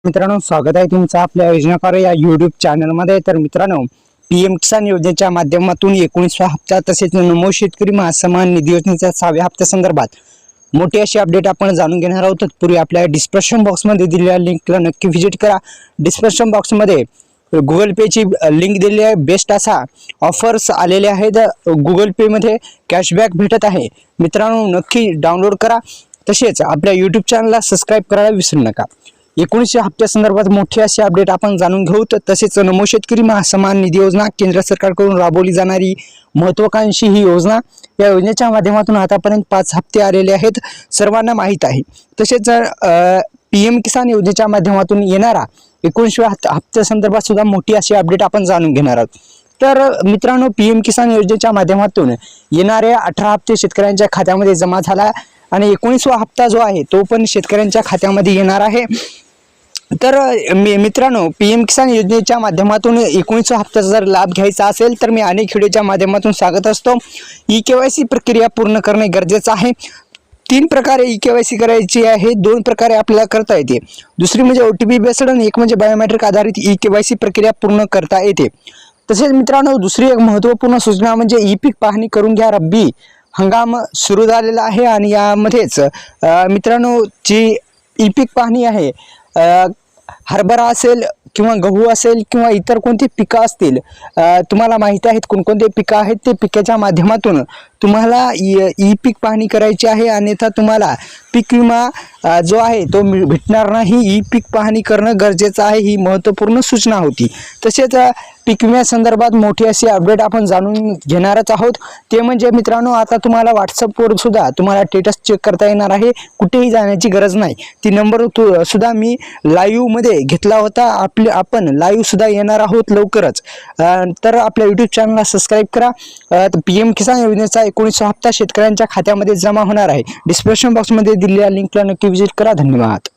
मित्रांनो, स्वागत आहे तुमचं आपल्या योजनाकार या YouTube चॅनलमध्ये। तर मित्रांनो, पीएम किसान योजनेच्या माध्यमातून 19व्या हप्ता तसेच नमो शेतकरी महासन्मान निधी योजनेच्या 6व्या हप्त्यासंदर्भात मोठी अशी अपडेट आपण जाणून घेणार आहोत। तत्पूर्वी आपल्या डिस्क्रिप्शन बॉक्समध्ये दिलेल्या लिंकला नक्की व्हिजिट करा। डिस्क्रिप्शन बॉक्समध्ये गुगल पेची लिंक दिलेली आहे। बेस्ट असा ऑफर्स आलेले आहेत। गुगल पे मध्ये कॅशबॅक भेटत आहे। मित्रांनो, नक्की डाउनलोड करा। तसेच आपल्या YouTube चॅनलला सबस्क्राइब करायला विसरू नका। 19व्या हप्त्यासंदर्भात मोठी अशी अपडेट आपण जाणून घेऊ। तसेच नमो शेतकरी महासन्मान निधी योजना केंद्र सरकारकडून राबवली जाणारी महत्त्वाकांक्षी ही योजना। या योजनेच्या माध्यमातून आतापर्यंत 5 हप्ते आलेले आहेत, सर्वांना माहीत आहे। तसेच पीएम किसान योजनेच्या माध्यमातून येणारा 19व्या हप्त्यासंदर्भात सुद्धा मोठी अशी अपडेट आपण जाणून घेणार आहोत। तर मित्रांनो, पीएम किसान योजनेच्या माध्यमातून येणारे 18 हप्ते शेतकऱ्यांच्या खात्यामध्ये जमा झाला आणि 19वा हप्ता जो आहे तो पण शेतकऱ्यांच्या खात्यामध्ये येणार आहे। तर मित्रांनो, पीएम किसान योजनेच्या माध्यमातून 19व्या हप्त्याचा जर लाभ घ्यायचा असेल तर मी अनेक व्हिडिओच्या माध्यमातून सांगत असतो। ई-केवायसी प्रक्रिया पूर्ण करणे गरजेचे आहे। 3 प्रकारे ई-केवायसी करायची आहे, 2 प्रकारे आपल्याला करता येते। दुसरी म्हणजे OTP बेस्ड आणि एक म्हणजे बायोमेट्रिक आधारित ई-केवायसी प्रक्रिया पूर्ण करता येते। तसेच मित्रांनो, दुसरी एक महत्त्वपूर्ण सूचना म्हणजे ई-पीक पाहणी करून घ्या। रब्बी हंगाम सुरू झालेला आहे आणि यामध्येच मित्रांनो जी ई-पीक पाहणी आहे, हरभरा असेल किंवा गहू असेल किंवा इतर कोणती पिकं असतील, तुम्हाला माहिती आहेत कोणकोणते पिकं आहेत, ते पिकाच्या माध्यमातून तुम्हाला ई-पीक पाहणी करायची आहे। अन्यथा तुम्हाला पीक विमा जो आहे तो भेटणार नाही। ई-पीक पाहणी करणं गरजेचं आहे, ही महत्त्वपूर्ण सूचना होती। तसेच पीक विम्यासंदर्भात मोठी अशी अपडेट आपण जाणून घेणारच आहोत। ते म्हणजे मित्रांनो, आता तुम्हाला व्हॉट्सअपवर सुद्धा तुम्हाला स्टेटस चेक करता येणार आहे, कुठेही जाण्याची गरज नाही। ती नंबर सुद्धा मी लाईव्ह मध्ये घेतला होता। आपण लाईव्ह सुद्धा येणार आहोत लवकरच। तर आपल्या YouTube चॅनलला सबस्क्राइब करा। पीएम किसान योजनेचा 19वा हप्ता शेतकऱ्यांच्या खात्यामध्ये जमा होणार आहे। डिस्क्रिप्शन बॉक्समध्ये दिलेल्या लिंकला नक्की व्हिजिट करा। धन्यवाद।